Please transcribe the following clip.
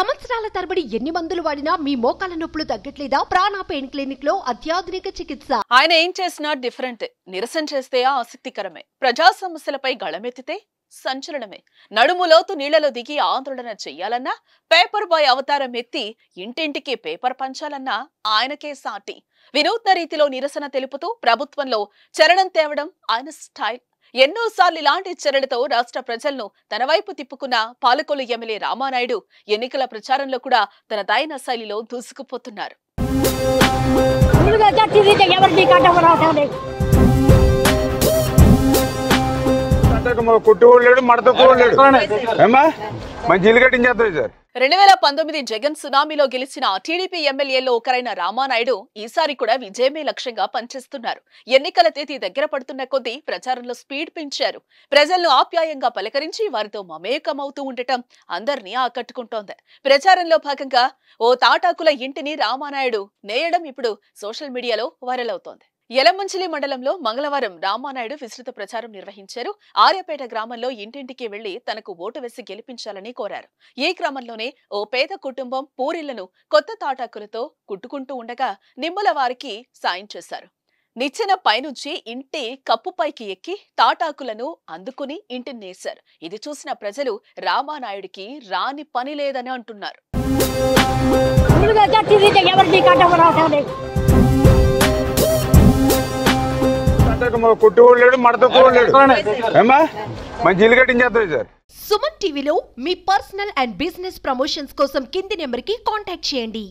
సంవత్సరాల తరబడి ఎన్ని మందులు వాడినా మీ మోకాల నొప్పులు తగ్గట్లేదా? ప్రాణ పెయిన్ క్లినిక్ లో అత్యాధునిక చికిత్స. ఆయన ఏం చేసినా డిఫరెంట్. నిరసన చేస్తే ఆసక్తికరమే. ప్రజా సమస్యలపై గళమెత్తితే సంచలనమే. నడుములోతు నీళ్లలో దిగి ఆందోళన చెయ్యాలన్నా, పేపర్ బాయ్ అవతారం ఎత్తి ఇంటింటికి పేపర్ పంచాలన్నా ఆయనకే సాటి. వినూత్న రీతిలో నిరసన తెలుపుతూ ప్రభుత్వంలో చరణం తేవడం ఆయన స్టైల్. ఎన్నోసార్లు ఇలాంటి చర్యలతో రాష్ట్ర ప్రజలను తన వైపు తిప్పుకున్న పాలకొల్లు ఎమ్మెల్యే రామానాయుడు ఎన్నికల ప్రచారంలో కూడా తన దైన శైలిలో దూసుకుపోతున్నారు. మంచి ఇల్లు కట్టించేస్తారు సార్. 2019 జగన్ సునామీలో గెలిచిన టీడీపీ ఎమ్మెల్యేలో ఒకరైన రామానాయుడు ఈసారి కూడా విజయమే లక్ష్యంగా పనిచేస్తున్నారు. ఎన్నికల తేదీ దగ్గర పడుతున్న కొద్దీ ప్రచారంలో స్పీడ్ పెంచారు. ప్రజలను ఆప్యాయంగా పలకరించి వారితో మమేకమవుతూ ఉండటం అందరినీ ఆకట్టుకుంటోంది. ప్రచారంలో భాగంగా ఓ తాటాకుల ఇంటిని రామానాయుడు నేయడం ఇప్పుడు సోషల్ మీడియాలో వైరల్ అవుతోంది. యలమంచిలి మండలంలో మంగళవారం రామానాయుడు విస్తృత ప్రచారం నిర్వహించారు. ఆర్యపేట గ్రామంలో ఇంటింటికి వెళ్లి తనకు ఓటు వేసి గెలిపించాలని కోరారు. ఈ గ్రామంలోనే ఓ పేద కుటుంబం పూరిళ్లను కొత్త తాటాకులతో కుట్టుకుంటూ ఉండగా నిమ్మల వారికి సాయం చేశారు. నిచ్చెన పైనుంచి ఇంటి కప్పుపైకి ఎక్కి తాటాకులను అందుకుని ఇంటిని నేశారు. ఇది చూసిన ప్రజలు రామానాయుడికి రాని పని లేదని అంటున్నారు. మంచి ఇల్లు కట్టించేస్తారు సార్. సుమన్ టీవీలో మీ పర్సనల్ అండ్ బిజినెస్ ప్రమోషన్స్ కోసం కింది నెంబర్ కి కాంటాక్ట్ చేయండి.